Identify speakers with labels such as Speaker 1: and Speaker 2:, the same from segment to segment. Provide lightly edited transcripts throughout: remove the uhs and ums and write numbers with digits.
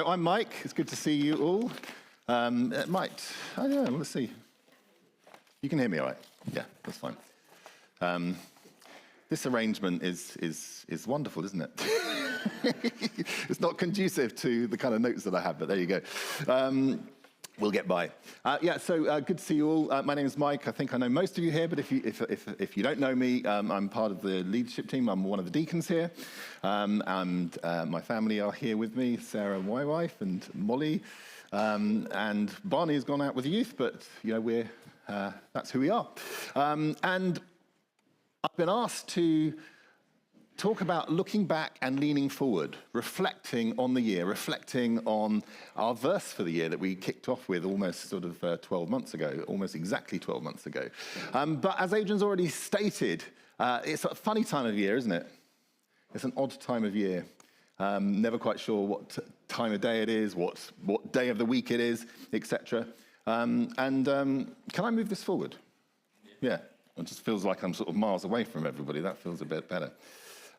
Speaker 1: I'm Mike. It's good to see you all. I don't know, let's see. You can hear me all right? Yeah, that's fine. This arrangement is wonderful, isn't it? It's not conducive to the kind of notes that I have, but there you go. We'll get by. Good to see you all. My name is Mike. I think I know most of you here, but if you don't know me, I'm part of the leadership team. I'm one of the deacons here, and my family are here with me: Sarah, my wife, and Molly, and Barney has gone out with the youth. But you know, that's who we are. And I've been asked to talk about looking back and leaning forward, reflecting on the year, reflecting on our verse for the year that we kicked off with almost sort of 12 months ago, almost exactly 12 months ago. But as Adrian's already stated, it's a funny time of year, isn't it? It's an odd time of year. Never quite sure what time of day it is, what day of the week it is, etc. Can I move this forward? Yeah, it just feels like I'm sort of miles away from everybody. That feels a bit better.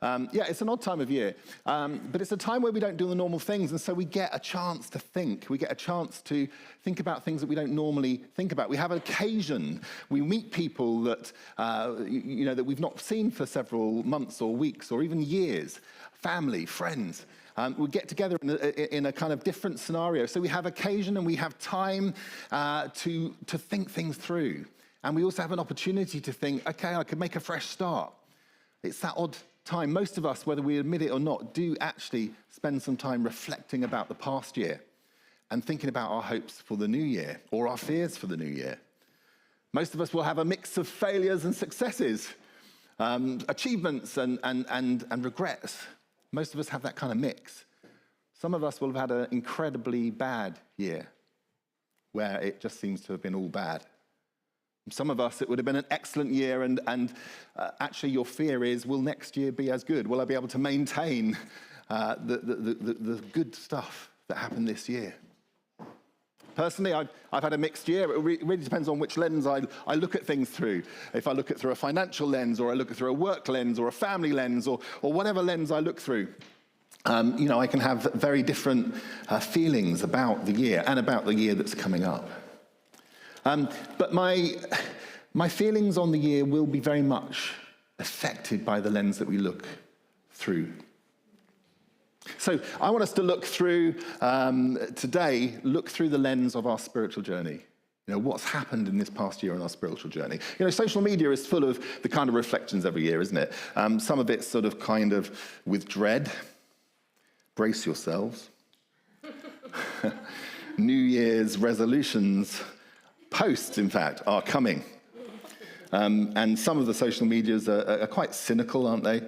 Speaker 1: It's an odd time of year, but it's a time where we don't do the normal things, and so we get a chance to think. We get a chance to think about things that we don't normally think about. We have an occasion. We meet people that, that we've not seen for several months or weeks or even years, family, friends. We get together in a kind of different scenario. So we have occasion and we have time to think things through. And we also have an opportunity to think, okay, I could make a fresh start. It's that odd time. Most of us, whether we admit it or not, do actually spend some time reflecting about the past year and thinking about our hopes for the new year or our fears for the new year. Most of us will have a mix of failures and successes, achievements and regrets. Most of us have that kind of mix. Some of us will have had an incredibly bad year where it just seems to have been all bad. Some of us, it would have been an excellent year, and actually your fear is, will next year be as good? Will I be able to maintain the good stuff that happened this year? Personally, I've had a mixed year. It really depends on which lens I look at things through. If I look at through a financial lens, or I look at through a work lens, or a family lens, or whatever lens I look through, I can have very different feelings about the year and about the year that's coming up. But my feelings on the year will be very much affected by the lens that we look through. So I want us to look through, today, look through the lens of our spiritual journey. You know, what's happened in this past year on our spiritual journey. You know, social media is full of the kind of reflections every year, isn't it? Some of it's sort of kind of with dread. Brace yourselves. New Year's resolutions. Posts, in fact, are coming. And some of the social medias are quite cynical, aren't they?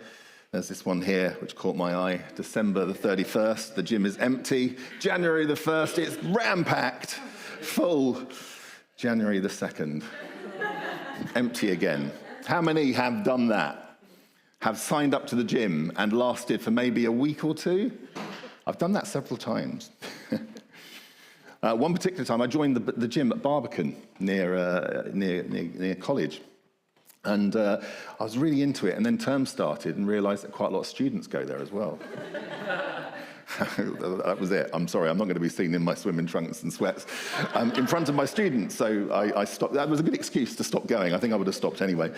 Speaker 1: There's this one here, which caught my eye. December the 31st, the gym is empty. January the 1st, it's ram-packed, full. January the 2nd, empty again. How many have done that? Have signed up to the gym and lasted for maybe a week or two? I've done that several times. One particular time, I joined the gym at Barbican near college. And I was really into it, and then term started and realized that quite a lot of students go there as well. That was it. I'm sorry, I'm not going to be seen in my swimming trunks and sweats in front of my students, so I stopped. That was a good excuse to stop going. I think I would have stopped anyway.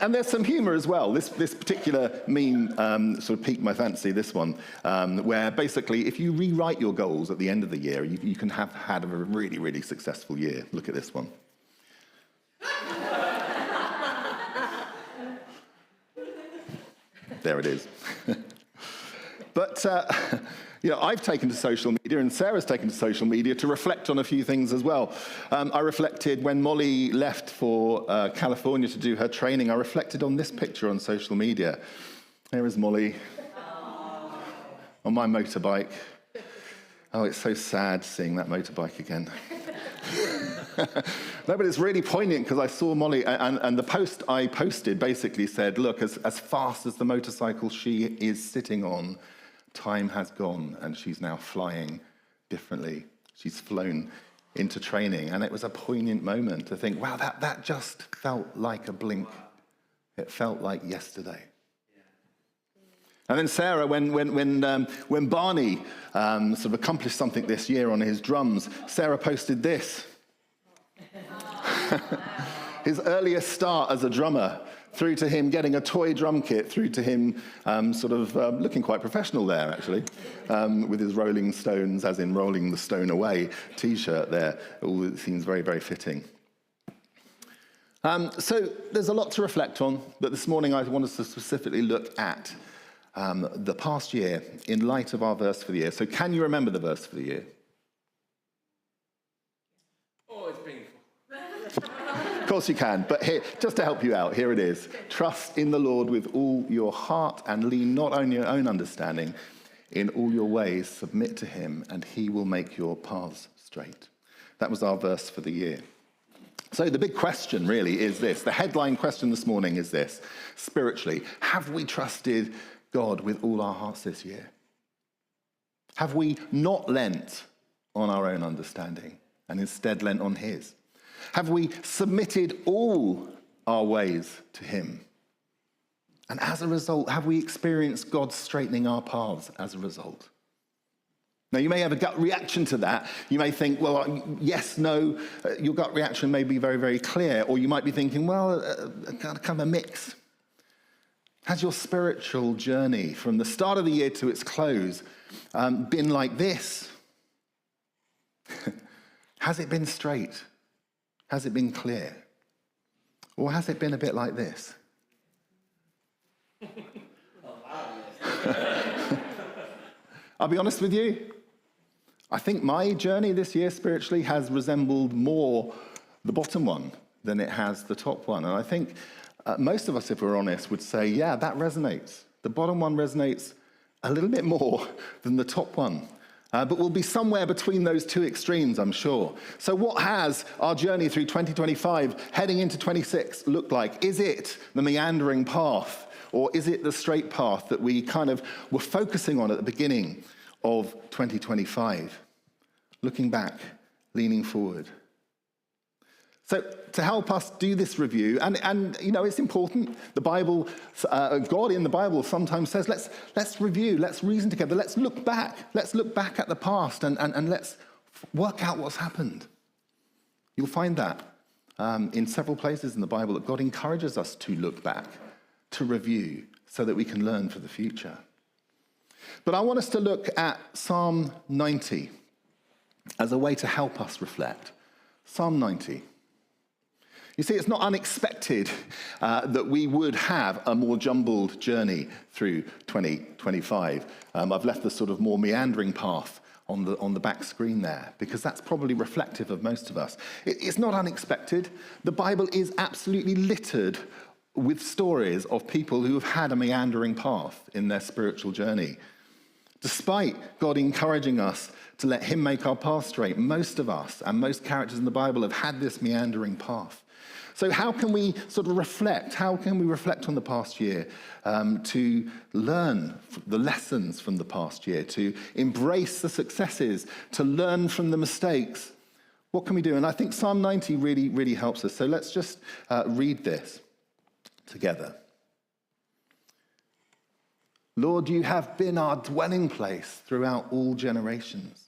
Speaker 1: And there's some humour as well. This particular meme sort of piqued my fancy, this one, where basically if you rewrite your goals at the end of the year, you can have had a really, really successful year. Look at this one. There it is. But, I've taken to social media, and Sarah's taken to social media to reflect on a few things as well. I reflected when Molly left for California to do her training. I reflected on this picture on social media. There is Molly on my motorbike. Oh, it's so sad seeing that motorbike again. No, but it's really poignant because I saw Molly, and the post I posted basically said, look, as fast as the motorcycle she is sitting on, time has gone, and she's now flying differently. She's flown into training, and it was a poignant moment to think, wow, that just felt like a blink. It felt like yesterday. And then Sarah, when Barney sort of accomplished something this year on his drums, Sarah posted this. His earliest start as a drummer, through to him getting a toy drum kit, through to him looking quite professional there, actually, with his Rolling Stones, as in Rolling the Stone Away t-shirt there. All it seems very, very fitting. So there's a lot to reflect on, but this morning I want us to specifically look at the past year in light of our verse for the year. So can you remember the verse for the year?
Speaker 2: Oh, it's painful.
Speaker 1: Of course you can, but here, just to help you out, here it is. Trust in the Lord with all your heart and lean not on your own understanding. In all your ways, submit to him, and he will make your paths straight. That was our verse for the year. So the big question really is this. The headline question this morning is this. Spiritually, have we trusted God with all our hearts this year? Have we not lent on our own understanding and instead lent on his? Have we submitted all our ways to him? And as a result, have we experienced God straightening our paths as a result? Now, you may have a gut reaction to that. You may think, well, yes, no. Your gut reaction may be very, very clear. Or you might be thinking, well, kind of a mix. Has your spiritual journey from the start of the year to its close been like this? Has it been straight? Has it been clear? Or has it been a bit like this? I'll be honest with you. I think my journey this year spiritually has resembled more the bottom one than it has the top one. And I think most of us, if we're honest, would say, yeah, that resonates. The bottom one resonates a little bit more than the top one. But we'll be somewhere between those two extremes, I'm sure. So what has our journey through 2025, heading into 26, looked like? Is it the meandering path, or is it the straight path that we kind of were focusing on at the beginning of 2025? Looking back, leaning forward. So to help us do this review, and you know, it's important. The Bible, God in the Bible sometimes says, let's review, let's reason together, let's look back at the past and let's work out what's happened. You'll find that in several places in the Bible that God encourages us to look back, to review, so that we can learn for the future. But I want us to look at Psalm 90 as a way to help us reflect. Psalm 90. You see, it's not unexpected that we would have a more jumbled journey through 2025. I've left the sort of more meandering path on the back screen there, because that's probably reflective of most of us. It's not unexpected. The Bible is absolutely littered with stories of people who have had a meandering path in their spiritual journey. Despite God encouraging us to let him make our path straight, most of us and most characters in the Bible have had this meandering path. So how can we sort of reflect? How can we reflect on the past year to learn the lessons from the past year, to embrace the successes, to learn from the mistakes? What can we do? And I think Psalm 90 really, really helps us. So let's just read this together. Lord, you have been our dwelling place throughout all generations.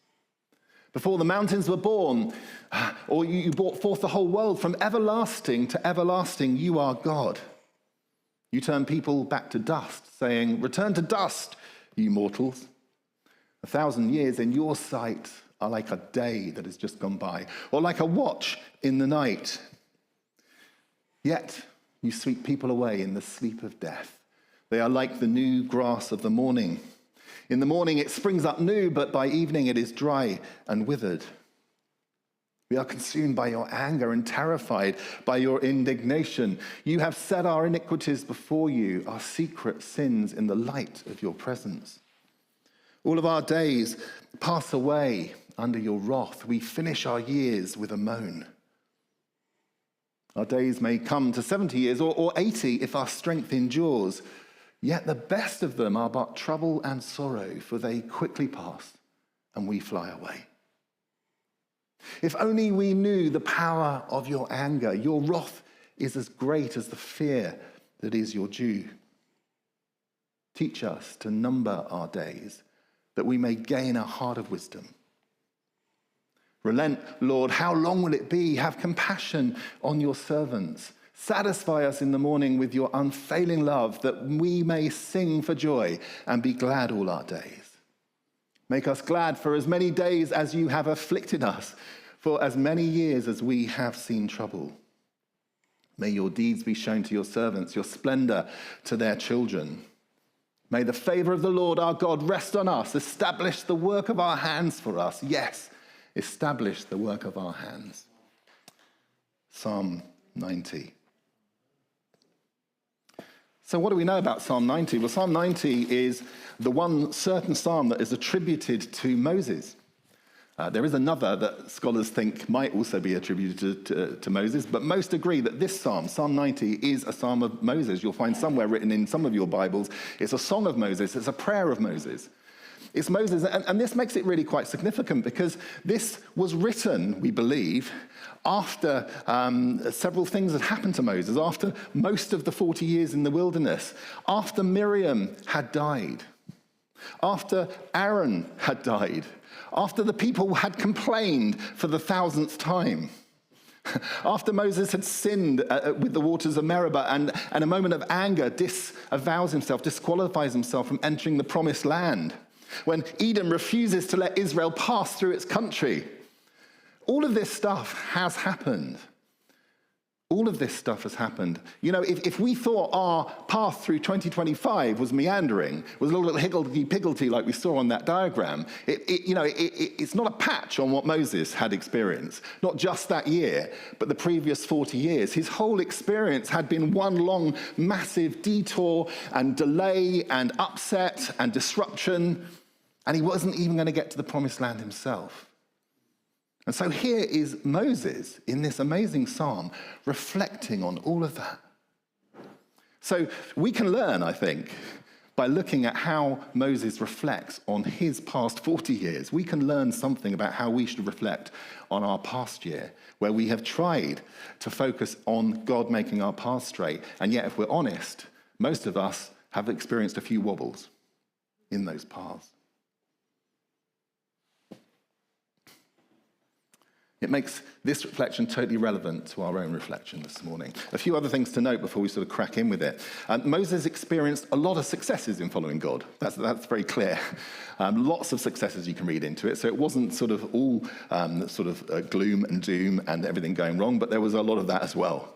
Speaker 1: Before the mountains were born, or you brought forth the whole world, from everlasting to everlasting, you are God. You turn people back to dust, saying, return to dust, you mortals. 1,000 years in your sight are like a day that has just gone by, or like a watch in the night. Yet you sweep people away in the sleep of death. They are like the new grass of the morning. In the morning it springs up new, but by evening it is dry and withered. We are consumed by your anger and terrified by your indignation. You have set our iniquities before you, our secret sins in the light of your presence. All of our days pass away under your wrath. We finish our years with a moan. Our days may come to 70 years or 80 if our strength endures. Yet the best of them are but trouble and sorrow, for they quickly pass and we fly away. If only we knew the power of your anger. Your wrath is as great as the fear that is your due. Teach us to number our days, that we may gain a heart of wisdom. Relent, Lord, how long will it be? Have compassion on your servants. Satisfy us in the morning with your unfailing love, that we may sing for joy and be glad all our days. Make us glad for as many days as you have afflicted us, for as many years as we have seen trouble. May your deeds be shown to your servants, your splendor to their children. May the favor of the Lord our God rest on us. Establish the work of our hands for us. Yes, establish the work of our hands. Psalm 90. So what do we know about Psalm 90? Well, Psalm 90 is the one certain psalm that is attributed to Moses. There is another that scholars think might also be attributed to Moses, but most agree that this psalm, Psalm 90, is a psalm of Moses. You'll find somewhere written in some of your Bibles, it's a song of Moses, it's a prayer of Moses. It's Moses, and this makes it really quite significant because this was written, we believe, after several things had happened to Moses, after most of the 40 years in the wilderness, after Miriam had died, after Aaron had died, after the people had complained for the 1000th time, after Moses had sinned with the waters of Meribah and a moment of anger disavows himself, disqualifies himself from entering the promised land, when Edom refuses to let Israel pass through its country. All of this stuff has happened. All of this stuff has happened. You know, if we thought our path through 2025 was meandering, was a little higgledy-piggledy like we saw on that diagram, it's not a patch on what Moses had experienced. Not just that year, but the previous 40 years. His whole experience had been one long, massive detour and delay and upset and disruption, and he wasn't even going to get to the promised land himself. And so here is Moses in this amazing psalm reflecting on all of that. So we can learn, I think, by looking at how Moses reflects on his past 40 years. We can learn something about how we should reflect on our past year, where we have tried to focus on God making our path straight. And yet, if we're honest, most of us have experienced a few wobbles in those paths. It makes this reflection totally relevant to our own reflection this morning. A few other things to note before we sort of crack in with it. Moses experienced a lot of successes in following God. That's very clear. Lots of successes you can read into it. So it wasn't sort of all gloom and doom and everything going wrong, but there was a lot of that as well.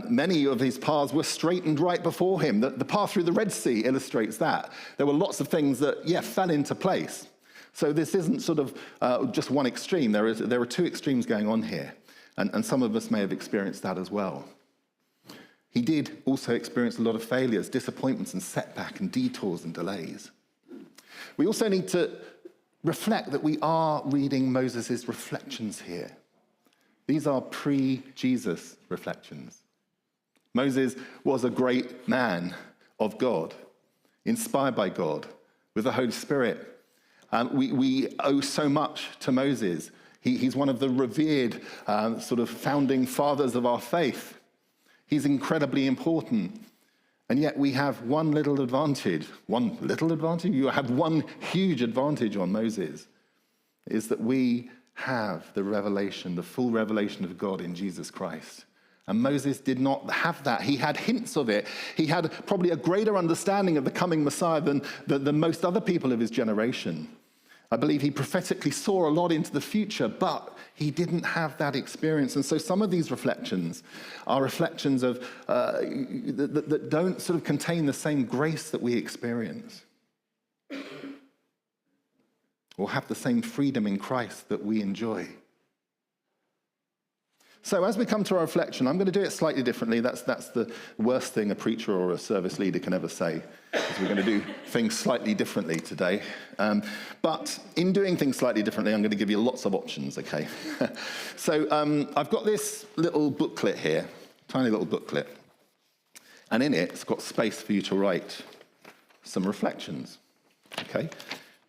Speaker 1: Many of his paths were straightened right before him. The path through the Red Sea illustrates that. There were lots of things that, fell into place. So this isn't sort of just one extreme. There are two extremes going on here, and some of us may have experienced that as well. He did also experience a lot of failures, disappointments and setback and detours and delays. We also need to reflect that we are reading Moses' reflections here. These are pre-Jesus reflections. Moses was a great man of God, inspired by God, with the Holy Spirit. We owe so much to Moses. He's one of the revered sort of founding fathers of our faith. He's incredibly important. And yet we have one little advantage. One little advantage? You have one huge advantage on Moses, is that we have the revelation, the full revelation of God in Jesus Christ. And Moses did not have that. He had hints of it. He had probably a greater understanding of the coming Messiah than most other people of his generation. I believe he prophetically saw a lot into the future, but he didn't have that experience. And so some of these reflections are reflections of that don't sort of contain the same grace that we experience, or have the same freedom in Christ that we enjoy. So as we come to our reflection, I'm going to do it slightly differently. That's the worst thing a preacher or a service leader can ever say, is we're going to do things slightly differently today. But in doing things slightly differently, I'm going to give you lots of options, okay? So I've got this little booklet here, tiny little booklet. And in it, it's got space for you to write some reflections, okay?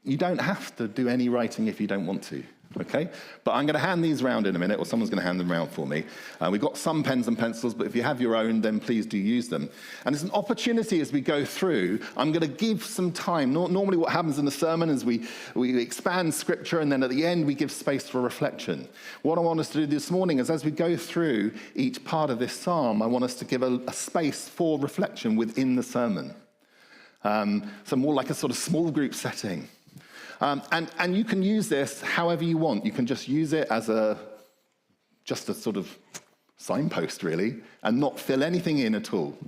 Speaker 1: You don't have to do any writing if you don't want to. Okay, but I'm going to hand these round in a minute, or someone's going to hand them round for me. We've got some pens and pencils, but if you have your own, then please do use them. And it's an opportunity as we go through. I'm going to give some time. Normally what happens in the sermon is we expand scripture, and then at the end we give space for reflection. What I want us to do this morning is, as we go through each part of this psalm, I want us to give a space for reflection within the sermon. So more like a sort of small group setting. And you can use this however you want. You can just use it as just a sort of signpost, really, and not fill anything in at all.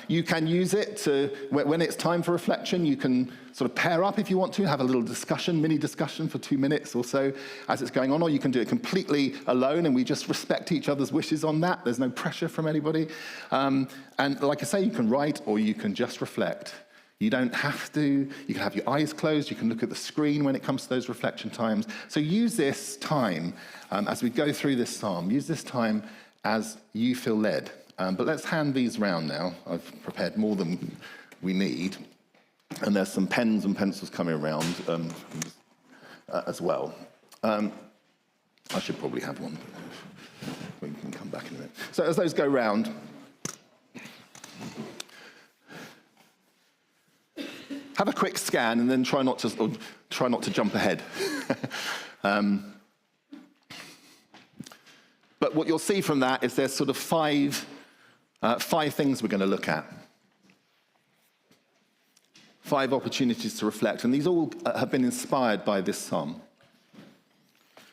Speaker 1: You can use it to, when it's time for reflection, you can sort of pair up if you want to, have a little discussion, mini discussion for 2 minutes or so as it's going on, or you can do it completely alone, and we just respect each other's wishes on that. There's no pressure from anybody. And like I say, you can write or you can just reflect. You don't have to. You can have your eyes closed. You can look at the screen when it comes to those reflection times. So use this time as we go through this psalm. Use this time as you feel led. But let's hand these round now. I've prepared more than we need. And there's some pens and pencils coming around as well. I should probably have one. We can come back in a minute. So as those go round, have a quick scan and then try not to jump ahead. But what you'll see from that is there's sort of five things we're going to look at. 5 opportunities to reflect, and these all have been inspired by this psalm.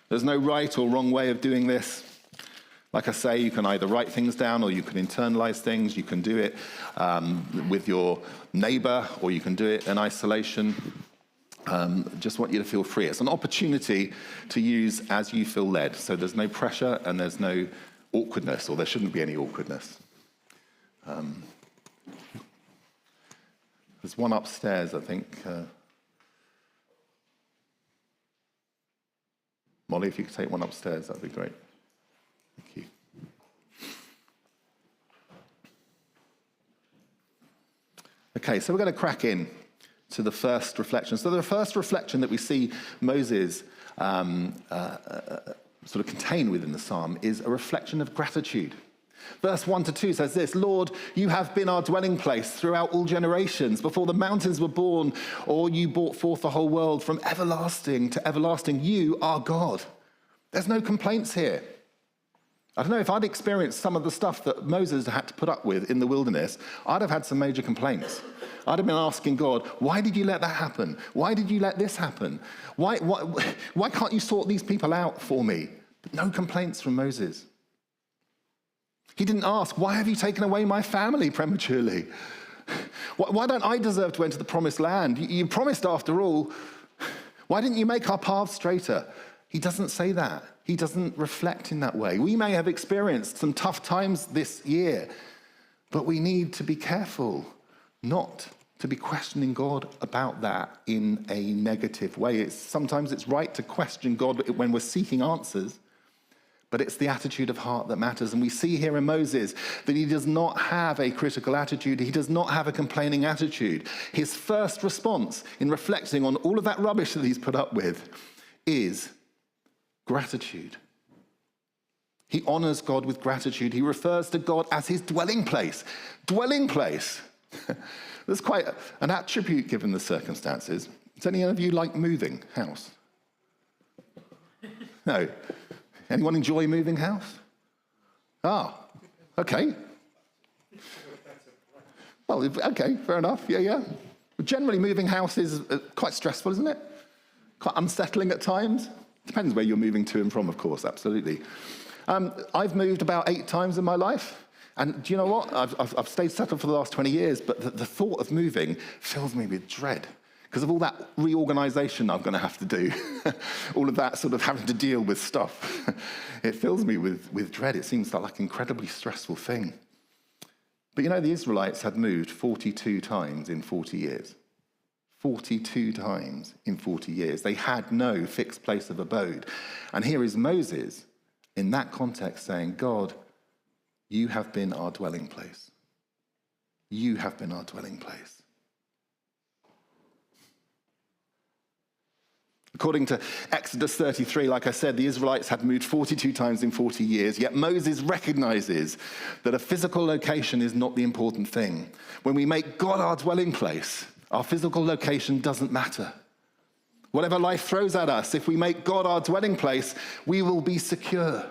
Speaker 1: There's no right or wrong way of doing this. Like I say, you can either write things down or you can internalize things. You can do it with your neighbor, or you can do it in isolation. Just want you to feel free. It's an opportunity to use as you feel led. So there's no pressure and there's no awkwardness, or there shouldn't be any awkwardness. There's one upstairs, I think. Molly, if you could take one upstairs, that'd be great. Thank you. Okay, so we're going to crack in to the first reflection. So the first reflection that we see Moses sort of contain within the psalm is a reflection of gratitude. Verse 1-2 says this: Lord, you have been our dwelling place throughout all generations. Before the mountains were born, or you brought forth the whole world, from everlasting to everlasting, you are God. There's no complaints here. I don't know, if I'd experienced some of the stuff that Moses had to put up with in the wilderness, I'd have had some major complaints. I'd have been asking God, why did you let that happen? Why did you let this happen? Why can't you sort these people out for me? But no complaints from Moses. He didn't ask, why have you taken away my family prematurely? Why don't I deserve to enter the promised land? You promised after all. Why didn't you make our paths straighter? He doesn't say that. He doesn't reflect in that way. We may have experienced some tough times this year, but we need to be careful not to be questioning God about that in a negative way. Sometimes it's right to question God when we're seeking answers, but it's the attitude of heart that matters. And we see here in Moses that he does not have a critical attitude. He does not have a complaining attitude. His first response in reflecting on all of that rubbish that he's put up with is gratitude. He honors God with gratitude. He refers to God as his dwelling place. Dwelling place. That's quite an attribute given the circumstances. Does any of you like moving house? No. Anyone enjoy moving house? Okay. Well, okay, fair enough. Yeah. Generally, moving house is quite stressful, isn't it? Quite unsettling at times. Depends where you're moving to and from, of course, absolutely. I've moved about 8 times in my life. And do you know what? I've stayed settled for the last 20 years, but the thought of moving fills me with dread because of all that reorganization I'm going to have to do. All of that sort of having to deal with stuff. It fills me with dread. It seems like an incredibly stressful thing. But you know, the Israelites had moved 42 times in 40 years. 42 times in 40 years. They had no fixed place of abode. And here is Moses in that context saying, God, you have been our dwelling place. You have been our dwelling place. According to Exodus 33, like I said, the Israelites had moved 42 times in 40 years, yet Moses recognizes that a physical location is not the important thing. When we make God our dwelling place, our physical location doesn't matter. Whatever life throws at us, if we make God our dwelling place, we will be secure.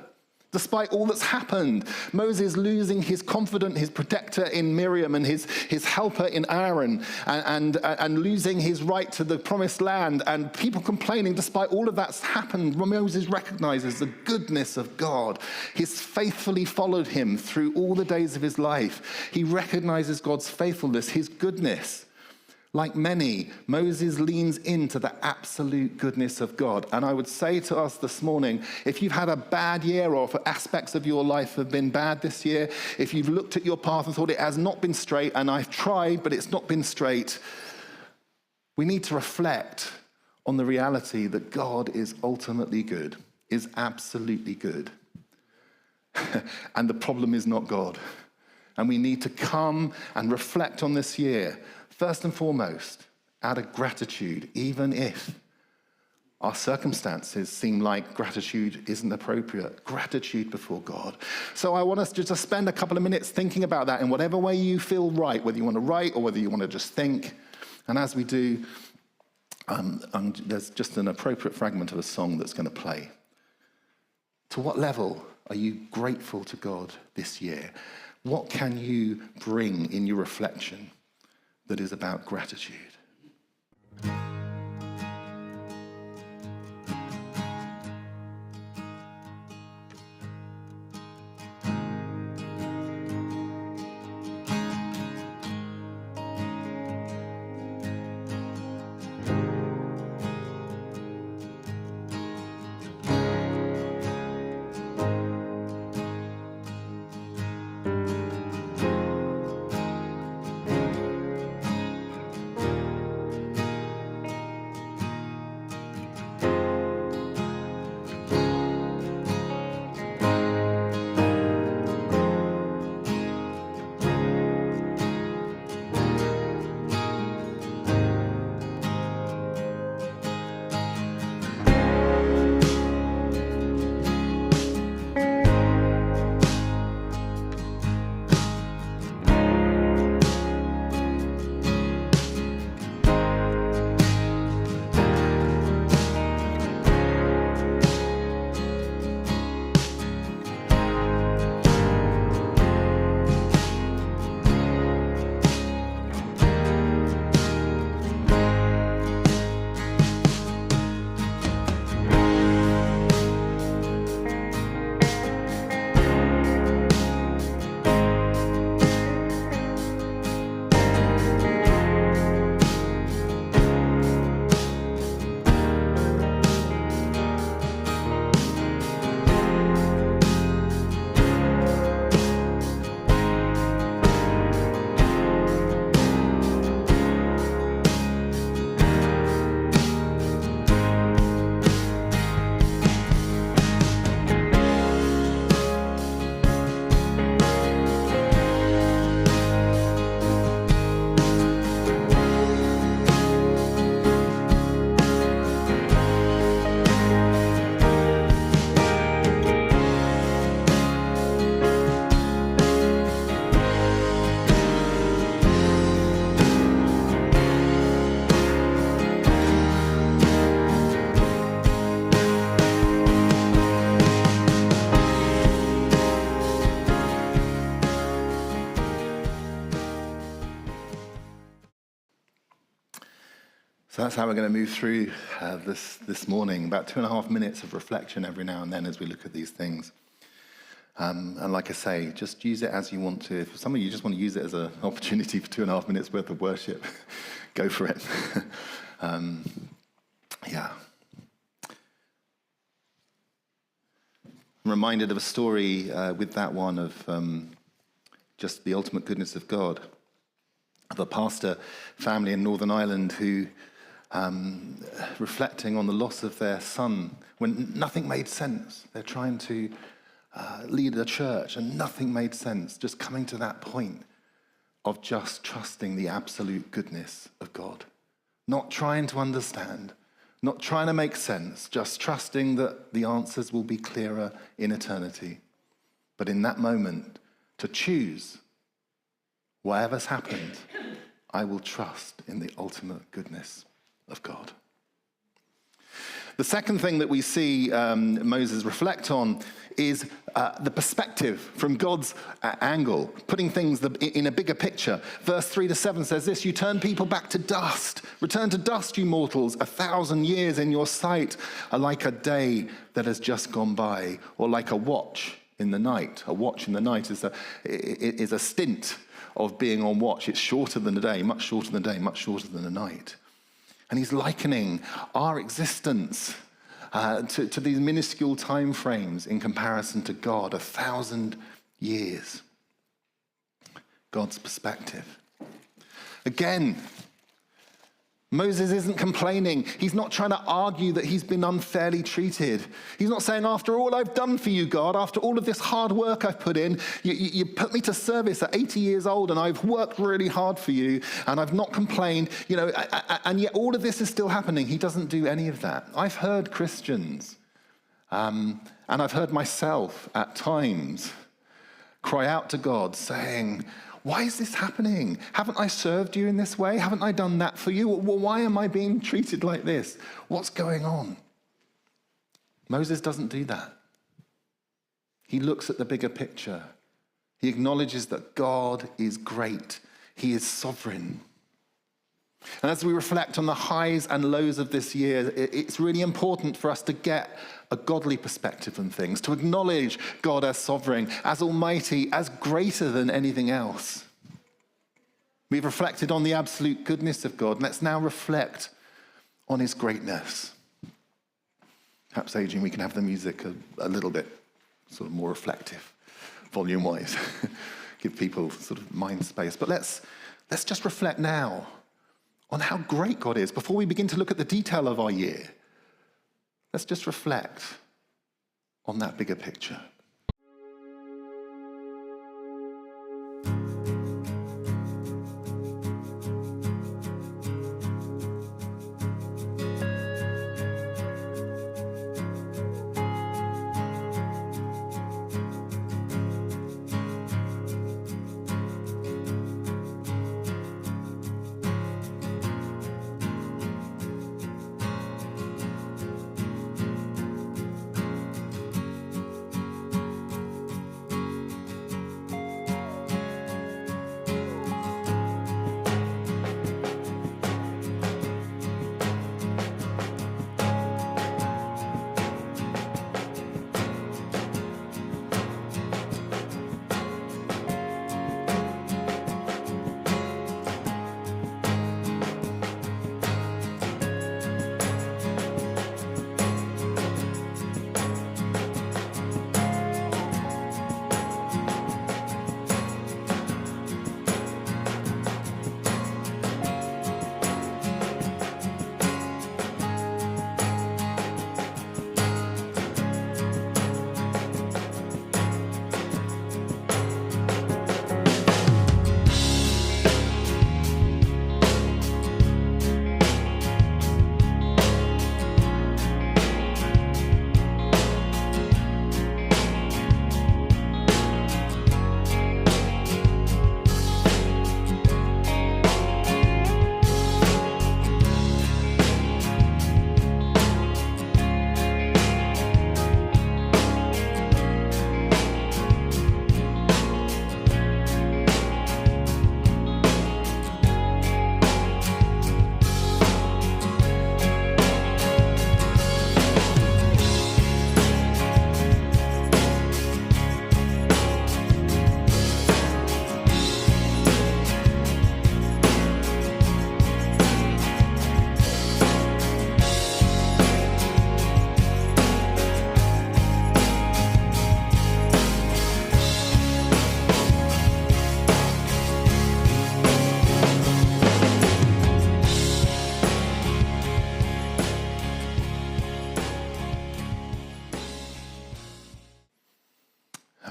Speaker 1: Despite all that's happened, Moses losing his confidant, his protector in Miriam and his helper in Aaron, and losing his right to the promised land, and people complaining, despite all of that's happened, Moses recognizes the goodness of God. He's faithfully followed him through all the days of his life. He recognizes God's faithfulness, his goodness. Like many, Moses leans into the absolute goodness of God. And I would say to us this morning, if you've had a bad year or if aspects of your life have been bad this year, if you've looked at your path and thought it has not been straight, and I've tried, but it's not been straight, we need to reflect on the reality that God is ultimately good, is absolutely good. And the problem is not God. And we need to come and reflect on this year, first and foremost, out of gratitude, even if our circumstances seem like gratitude isn't appropriate. Gratitude before God. So I want us to just spend a couple of minutes thinking about that in whatever way you feel right, whether you want to write or whether you want to just think. And as we do, there's just an appropriate fragment of a song that's going to play. To what level are you grateful to God this year? What can you bring in your reflection that is about gratitude? So that's how we're going to move through this morning, about 2.5 minutes of reflection every now and then as we look at these things. And like I say, just use it as you want to. If some of you just want to use it as an opportunity for 2.5 minutes worth of worship, go for it. Yeah. I'm reminded of a story with that one of just the ultimate goodness of God, of a pastor family in Northern Ireland who, reflecting on the loss of their son, when nothing made sense. They're trying to lead a church and nothing made sense, just coming to that point of just trusting the absolute goodness of God. Not trying to understand, not trying to make sense, just trusting that the answers will be clearer in eternity. But in that moment, to choose, whatever's happened, I will trust in the ultimate goodness of God. The second thing that we see Moses reflect on is the perspective from God's angle, putting things in a bigger picture. Verse 3-7 says this: "You turn people back to dust. Return to dust, you mortals. 1,000 years in your sight are like a day that has just gone by, or like a watch in the night." A watch in the night is a stint of being on watch. It's shorter than a day, much shorter than a day, much shorter than a night. And he's likening our existence to these minuscule time frames in comparison to God, 1,000 years. God's perspective. Again, Moses isn't complaining. He's not trying to argue that he's been unfairly treated. He's not saying, after all I've done for you, God, after all of this hard work I've put in, you put me to service at 80 years old, and I've worked really hard for you, and I've not complained, and yet all of this is still happening. He doesn't do any of that. I've heard Christians, and I've heard myself at times cry out to God saying, "Why is this happening? Haven't I served you in this way? Haven't I done that for you? Why am I being treated like this? What's going on?" Moses doesn't do that. He looks at the bigger picture. He acknowledges that God is great. He is sovereign. And as we reflect on the highs and lows of this year, it's really important for us to get a godly perspective on things, to acknowledge God as sovereign, as almighty, as greater than anything else. We've reflected on the absolute goodness of God. Let's now reflect on his greatness. Perhaps, Adrian, we can have the music a little bit sort of more reflective, volume-wise. Give people sort of mind space. But let's just reflect now on how great God is before we begin to look at the detail of our year. Let's just reflect on that bigger picture.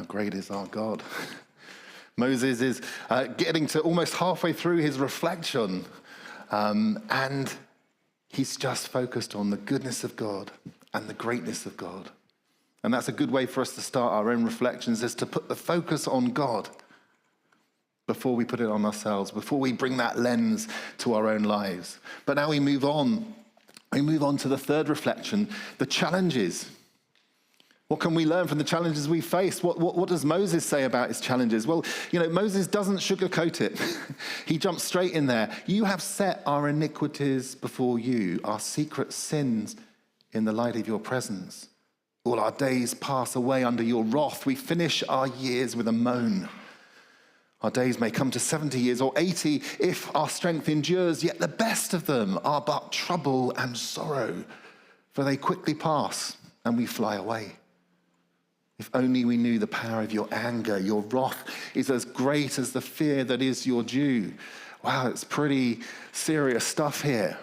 Speaker 1: Great is our God. Moses is getting to almost halfway through his reflection, and He's just focused on the goodness of God and the greatness of God. And that's a good way for us to start our own reflections, is to put the focus on God before we put it on ourselves, before we bring that lens to our own lives. But now we move on. We move on to the third reflection, the challenges. What can we learn from the challenges we face? What does Moses say about his challenges? Well, Moses doesn't sugarcoat it. He jumps straight in there. You have set our iniquities before you, our secret sins in the light of your presence. All our days pass away under your wrath. We finish our years with a moan. Our days may come to 70 years or 80 if our strength endures, yet the best of them are but trouble and sorrow, for they quickly pass and we fly away. If only we knew the power of your anger. Your wrath is as great as the fear that is your due. Wow, it's pretty serious stuff here.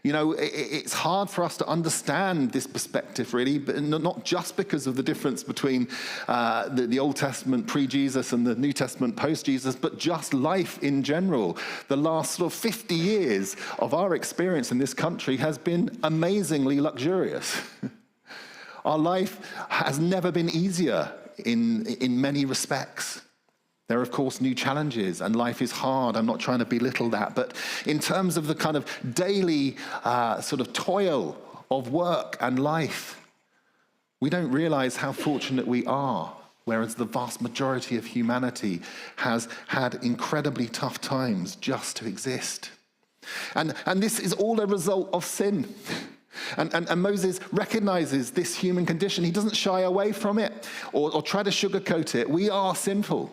Speaker 1: It's hard for us to understand this perspective, really, but not just because of the difference between the Old Testament pre-Jesus and the New Testament post-Jesus, but just life in general. The last sort of 50 years of our experience in this country has been amazingly luxurious. Our life has never been easier in many respects. There are, of course, new challenges, and life is hard. I'm not trying to belittle that. But in terms of the kind of daily sort of toil of work and life, we don't realize how fortunate we are, whereas the vast majority of humanity has had incredibly tough times just to exist. And this is all a result of sin. And Moses recognizes this human condition. He doesn't shy away from it or try to sugarcoat it. We are sinful.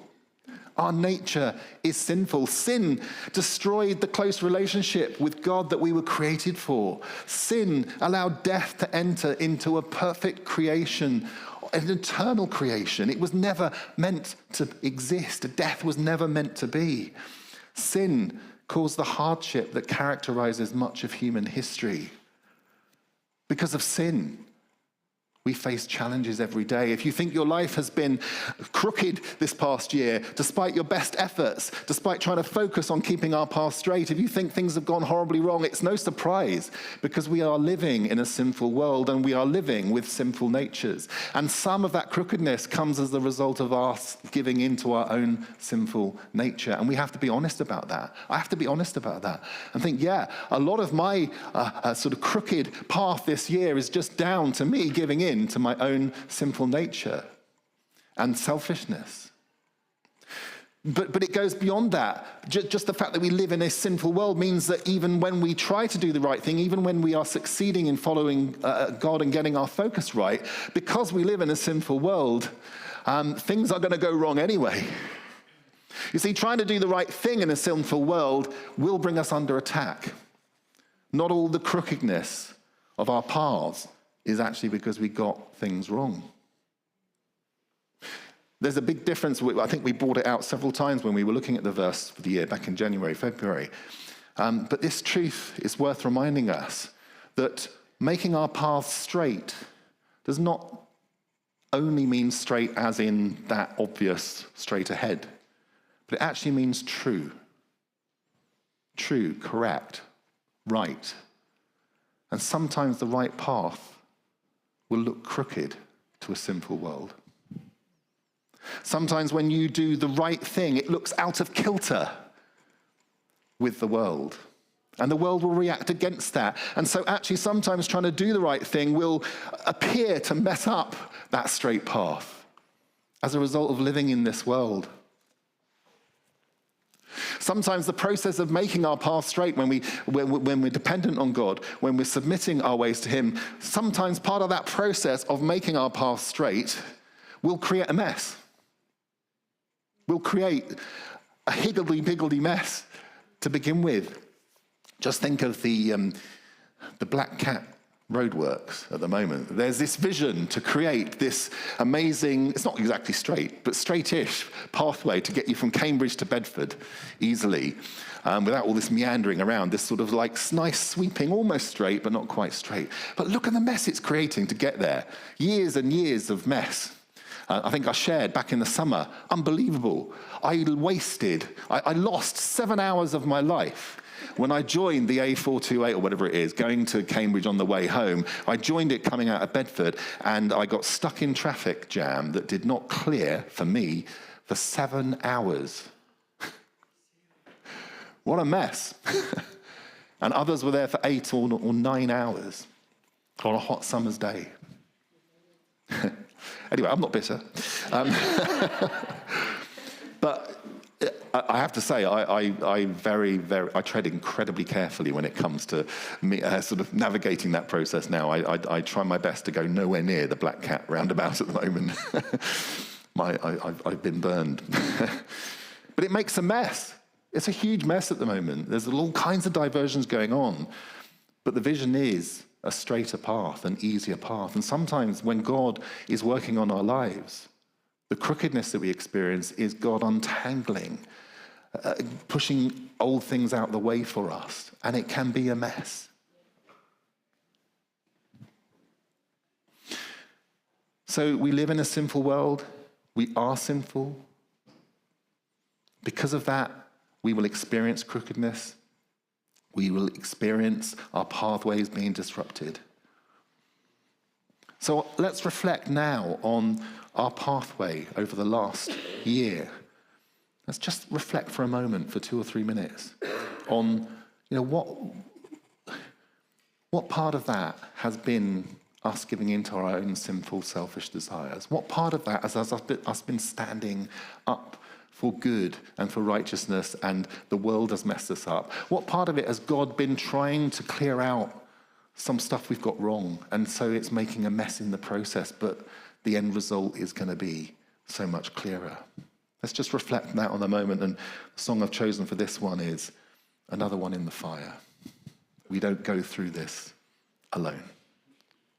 Speaker 1: Our nature is sinful. Sin destroyed the close relationship with God that we were created for. Sin allowed death to enter into a perfect creation, an eternal creation. It was never meant to exist. Death was never meant to be. Sin caused the hardship that characterizes much of human history. Because of sin, we face challenges every day. If you think your life has been crooked this past year, despite your best efforts, despite trying to focus on keeping our path straight, if you think things have gone horribly wrong, it's no surprise, because we are living in a sinful world and we are living with sinful natures. And some of that crookedness comes as the result of us giving into our own sinful nature. And we have to be honest about that. I have to be honest about that and think, a lot of my sort of crooked path this year is just down to me giving in to my own sinful nature and selfishness. But it goes beyond that. Just the fact that we live in a sinful world means that even when we try to do the right thing, even when we are succeeding in following God and getting our focus right, because we live in a sinful world, things are going to go wrong anyway. You see, trying to do the right thing in a sinful world will bring us under attack. Not all the crookedness of our paths is actually because we got things wrong. There's a big difference. I think we brought it out several times when we were looking at the verse for the year back in January, February. But this truth is worth reminding us that making our paths straight does not only mean straight as in that obvious straight ahead, but it actually means true. True, correct, right. And sometimes the right path will look crooked to a sinful world. Sometimes when you do the right thing, it looks out of kilter with the world. And the world will react against that. And so actually sometimes trying to do the right thing will appear to mess up that straight path as a result of living in this world. Sometimes the process of making our path straight when we're dependent on God, when we're submitting our ways to Him, sometimes part of that process of making our path straight will create a mess. Will create a higgledy-piggledy mess to begin with. Just think of the Black Cat roadworks at the moment. There's this vision to create this amazing, it's not exactly straight, but straightish pathway to get you from Cambridge to Bedford easily, without all this meandering around, this sort of like nice sweeping, almost straight, but not quite straight. But look at the mess it's creating to get there. Years and years of mess. I think I shared back in the summer, unbelievable. I lost 7 hours of my life. When I joined the A428 or whatever it is, going to Cambridge on the way home, I joined it coming out of Bedford, and I got stuck in traffic jam that did not clear for me for 7 hours. What a mess. And others were there for 8 or 9 hours on a hot summer's day. Anyway, I'm not bitter. But I have to say, I tread incredibly carefully when it comes to me, sort of navigating that process now. I try my best to go nowhere near the Black Cat roundabout at the moment. I've been burned. But it makes a mess. It's a huge mess at the moment. There's all kinds of diversions going on. But the vision is a straighter path, an easier path. And sometimes when God is working on our lives, the crookedness that we experience is God untangling, pushing old things out the way for us. And it can be a mess. So we live in a sinful world. We are sinful. Because of that, we will experience crookedness. We will experience our pathways being disrupted. So let's reflect now on our pathway over the last year. Let's just reflect for a moment, for 2 or 3 minutes, on what part of that has been us giving into our own sinful, selfish desires. What part of that has us been standing up for good and for righteousness, and the world has messed us up? What part of it has God been trying to clear out some stuff we've got wrong, and so it's making a mess in the process, but the end result is going to be so much clearer? Let's just reflect on that on the moment, and the song I've chosen for this one is Another One in the Fire. We don't go through this alone.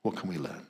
Speaker 1: What can we learn?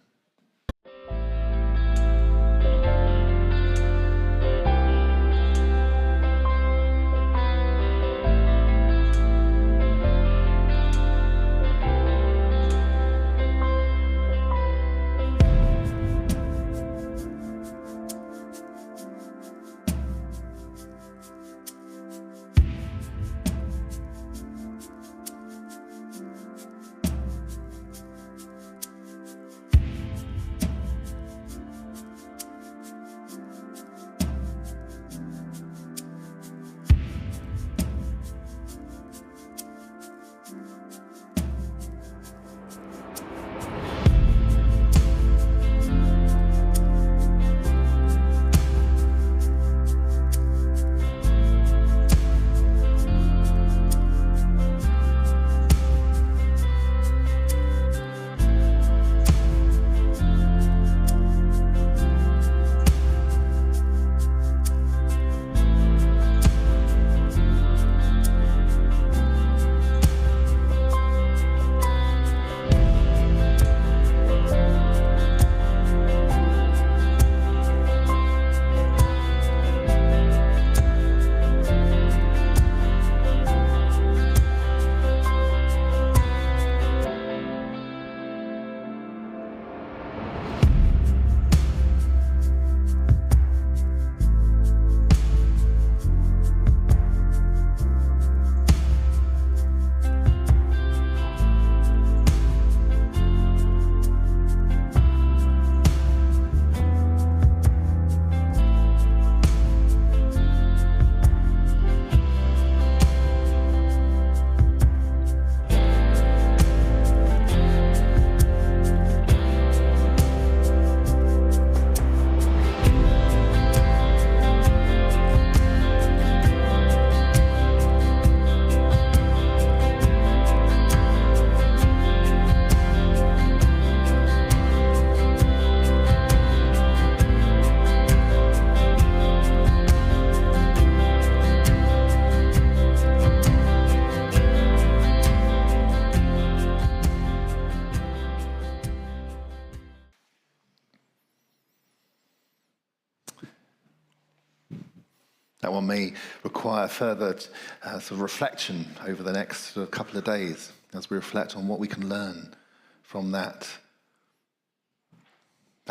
Speaker 1: That one may require further sort of reflection over the next couple of days as we reflect on what we can learn from that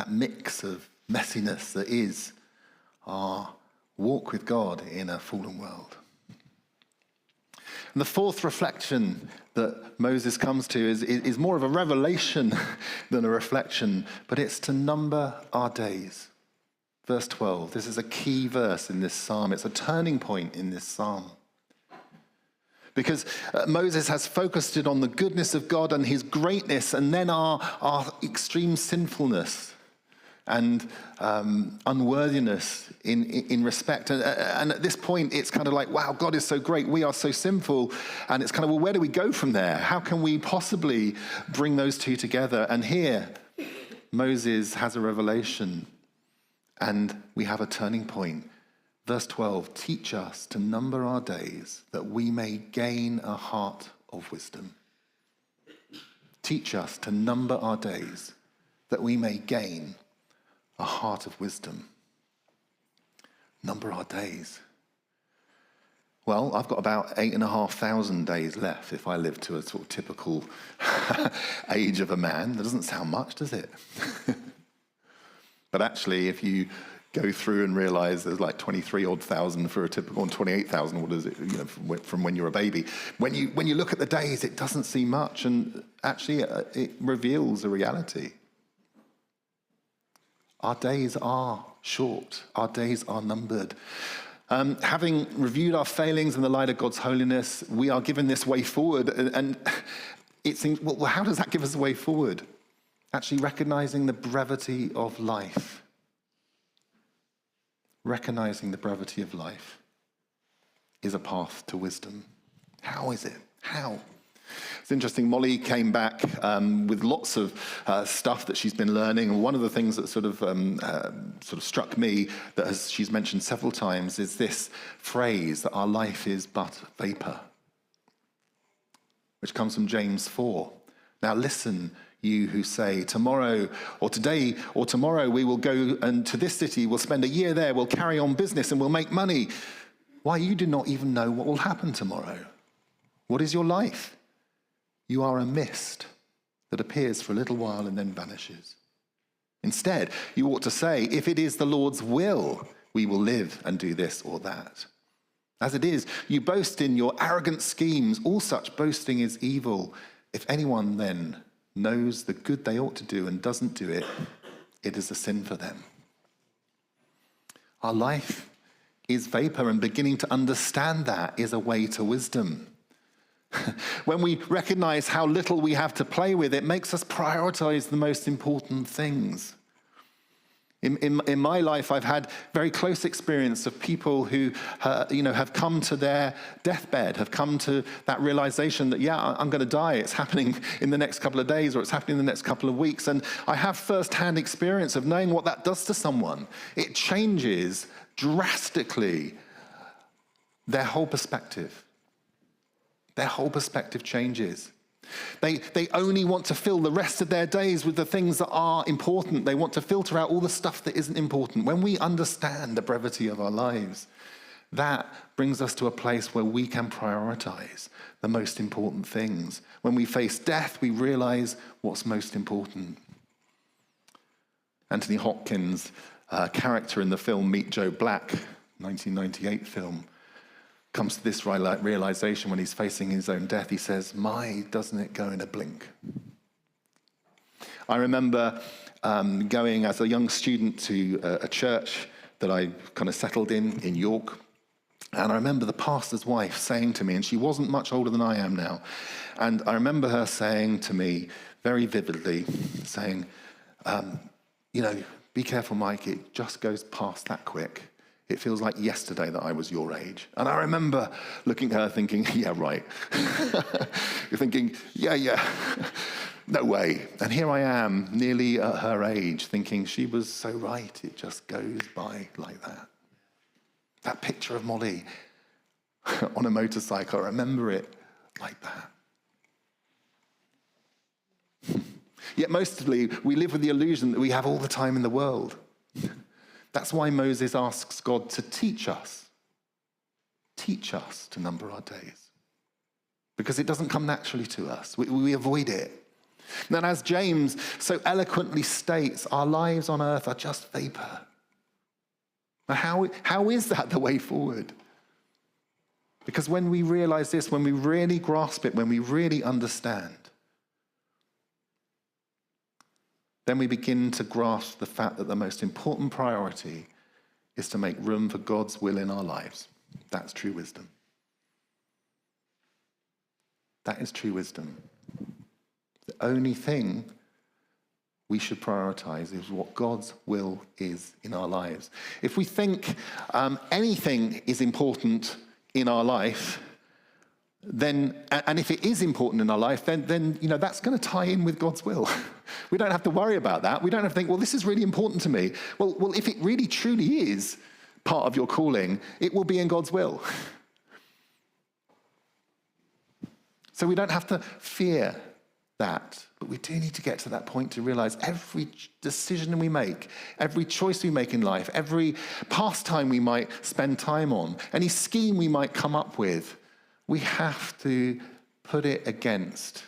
Speaker 1: mix of messiness that is our walk with God in a fallen world. And the fourth reflection that Moses comes to is more of a revelation than a reflection, but it's to number our days. Verse 12, this is a key verse in this psalm. It's a turning point in this psalm. Because Moses has focused it on the goodness of God and his greatness, and then our extreme sinfulness and unworthiness in respect. And at this point, it's kind of like, wow, God is so great, we are so sinful. And it's kind of, well, where do we go from there? How can we possibly bring those two together? And here, Moses has a revelation, and we have a turning point. Verse 12, teach us to number our days that we may gain a heart of wisdom. Teach us to number our days that we may gain a heart of wisdom. Number our days. Well, I've got about 8,500 days left if I live to a sort of typical age of a man. That doesn't sound much, does it? But actually, if you go through and realize there's like 23,000 odd for a typical, and 28,000, what is it, from when you're a baby. When you look at the days, it doesn't seem much, and actually it reveals a reality. Our days are short. Our days are numbered. Having reviewed our failings in the light of God's holiness, we are given this way forward. And it seems, well, how does that give us a way forward? Actually recognizing the brevity of life. Recognizing the brevity of life is a path to wisdom. How is it? How? It's interesting, Molly came back with lots of stuff that she's been learning, and one of the things that sort of struck me that she's mentioned several times is this phrase that our life is but vapor, which comes from James 4. Now listen, you who say, tomorrow or today or tomorrow we will go and to this city, we'll spend a year there, we'll carry on business and we'll make money. Why, you do not even know what will happen tomorrow. What is your life? You are a mist that appears for a little while and then vanishes. Instead, you ought to say, if it is the Lord's will, we will live and do this or that. As it is, you boast in your arrogant schemes. All such boasting is evil. If anyone then knows the good they ought to do and doesn't do it, it is a sin for them. Our life is vapor, and beginning to understand that is a way to wisdom. When we recognize how little we have to play with, it makes us prioritize the most important things. In my life, I've had very close experience of people who, have come to their deathbed, have come to that realization that, I'm going to die. It's happening in the next couple of days, or it's happening in the next couple of weeks. And I have first-hand experience of knowing what that does to someone. It changes drastically their whole perspective. Their whole perspective changes. They only want to fill the rest of their days with the things that are important. They want to filter out all the stuff that isn't important. When we understand the brevity of our lives, that brings us to a place where we can prioritize the most important things. When we face death, we realize what's most important. Anthony Hopkins' character in the film Meet Joe Black, 1998 film, comes to this realization when he's facing his own death. He says, doesn't it go in a blink? I remember going as a young student to a church that I kind of settled in York. And I remember the pastor's wife saying to me, and she wasn't much older than I am now, and I remember her saying to me very vividly, saying, be careful, Mike, it just goes past that quick. It feels like yesterday that I was your age. And I remember looking at her thinking, yeah, right. You're thinking, yeah, no way. And here I am, nearly at her age, thinking she was so right. It just goes by like that. That picture of Molly on a motorcycle, I remember it like that. Yet mostly, we live with the illusion that we have all the time in the world. That's why Moses asks God to teach us to number our days. Because it doesn't come naturally to us. We avoid it. And as James so eloquently states, our lives on earth are just vapor. Now, how is that the way forward? Because when we realize this, when we really grasp it, when we really understand, then we begin to grasp the fact that the most important priority is to make room for God's will in our lives. That's true wisdom. That is true wisdom. The only thing we should prioritize is what God's will is in our lives. If we think anything is important in our life, then, and if it is important in our life, then that's going to tie in with God's will. We don't have to worry about that. We don't have to think, well, this is really important to me. Well, if it really truly is part of your calling, it will be in God's will. So we don't have to fear that, but we do need to get to that point to realize every decision we make, every choice we make in life, every pastime we might spend time on, any scheme we might come up with, we have to put it against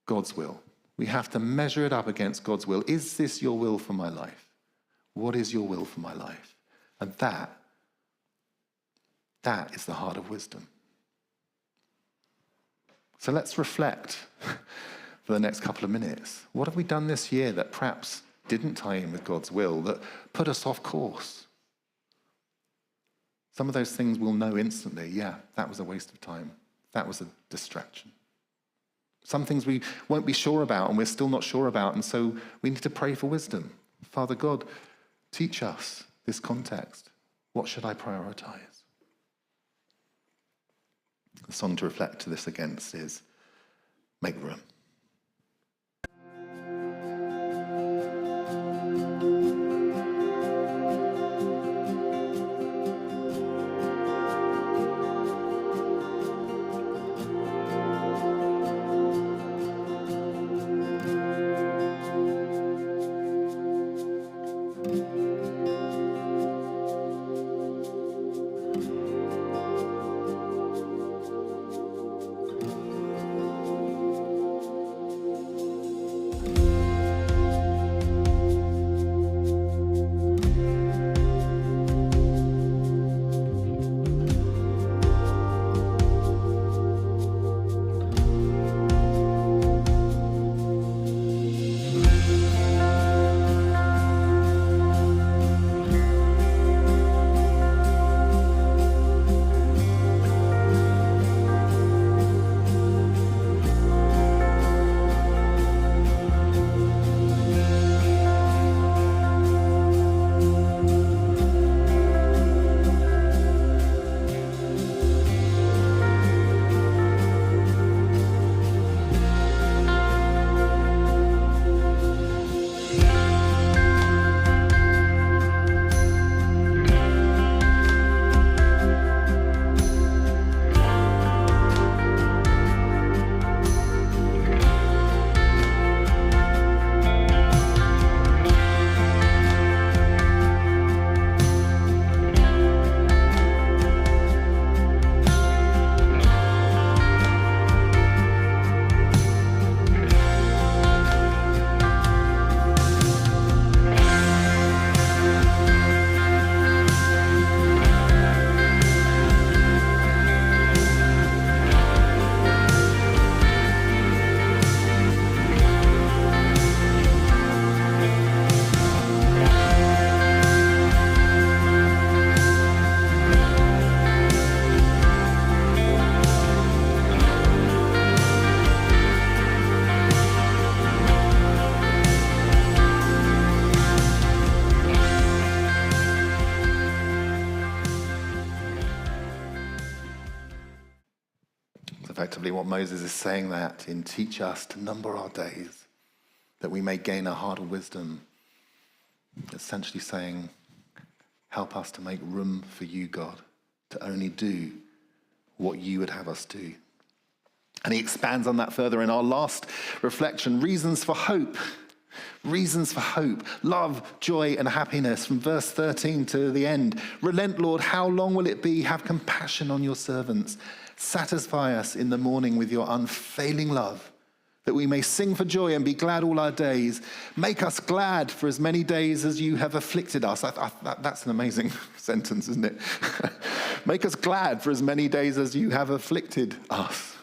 Speaker 1: God's will. We have to measure it up against God's will. Is this your will for my life? What is your will for my life? And that is the heart of wisdom. So let's reflect for the next couple of minutes. What have we done this year that perhaps didn't tie in with God's will, that put us off course? Some of those things we'll know instantly. Yeah, that was a waste of time. That was a distraction. Some things we won't be sure about and we're still not sure about, and so we need to pray for wisdom. Father God, teach us this context. What should I prioritize? The song to reflect to this against is Make Room. Effectively, what Moses is saying that in teach us to number our days, that we may gain a heart of wisdom. Essentially saying, help us to make room for you, God, to only do what you would have us do. And he expands on that further in our last reflection, reasons for hope. Reasons for hope, love, joy, and happiness. From verse 13 to the end. Relent, Lord, how long will it be? Have compassion on your servants. Satisfy us in the morning with your unfailing love, that we may sing for joy and be glad all our days. Make us glad for as many days as you have afflicted us. That's an amazing sentence, isn't it? Make us glad for as many days as you have afflicted us.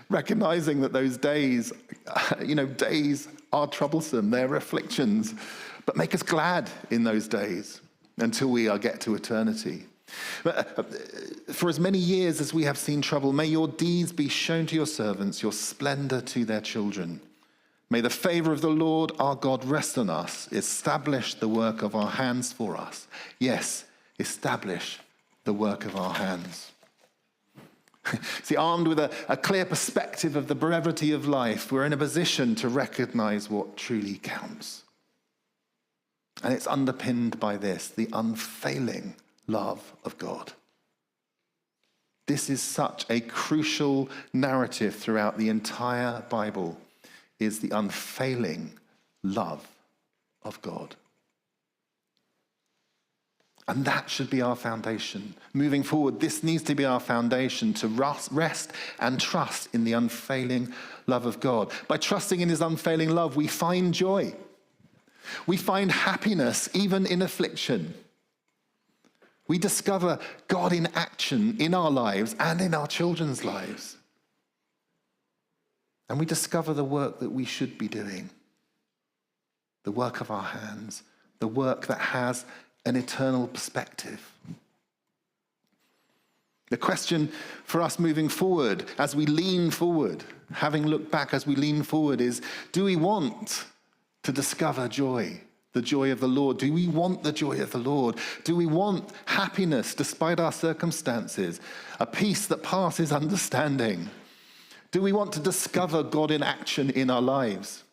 Speaker 1: Recognizing that those days, days are troublesome, they're afflictions, but make us glad in those days until we get to eternity. For as many years as we have seen trouble, may your deeds be shown to your servants, your splendor to their children. May the favor of the Lord our God rest on us. Establish the work of our hands for us. Yes, establish the work of our hands. See, armed with a clear perspective of the brevity of life, we're in a position to recognize what truly counts. And it's underpinned by this, the unfailing love of God. This is such a crucial narrative throughout the entire Bible, is the unfailing love of God. And that should be our foundation. Moving forward, this needs to be our foundation to rest and trust in the unfailing love of God. By trusting in his unfailing love, we find joy. We find happiness even in affliction. We discover God in action in our lives and in our children's lives. And we discover the work that we should be doing, the work of our hands, the work that has an eternal perspective. The question for us moving forward, as we lean forward, having looked back as we lean forward, is, do we want to discover joy? The joy of the Lord? Do we want the joy of the Lord? Do we want happiness despite our circumstances? A peace that passes understanding? Do we want to discover God in action in our lives?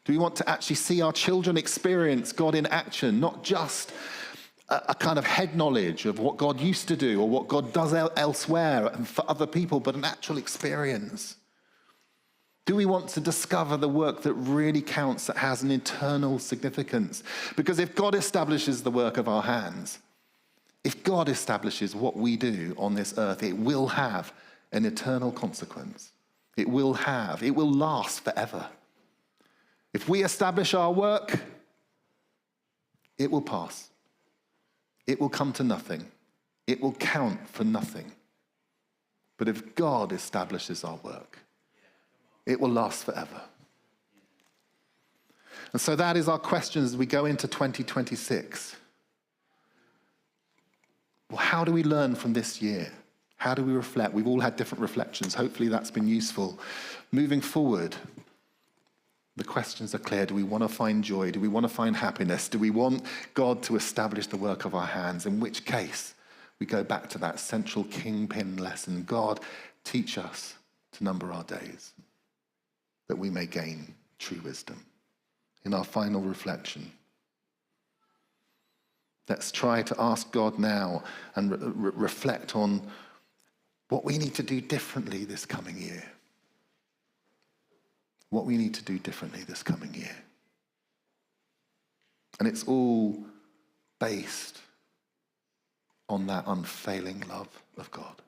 Speaker 1: Do we want to actually see our children experience God in action, not just a kind of head knowledge of what God used to do or what God does elsewhere and for other people, but an actual experience? Do we want to discover the work that really counts, that has an eternal significance? Because if God establishes the work of our hands, if God establishes what we do on this earth, it will have an eternal consequence. It will last forever. If we establish our work, it will pass. It will come to nothing. It will count for nothing. But if God establishes our work, it will last forever. And so that is our question as we go into 2026. Well, how do we learn from this year? How do we reflect? We've all had different reflections. Hopefully that's been useful. Moving forward, the questions are clear. Do we want to find joy? Do we want to find happiness? Do we want God to establish the work of our hands? In which case, we go back to that central kingpin lesson. God, teach us to number our days, that we may gain true wisdom. In our final reflection, let's try to ask God now and reflect on what we need to do differently this coming year. What we need to do differently this coming year. And it's all based on that unfailing love of God.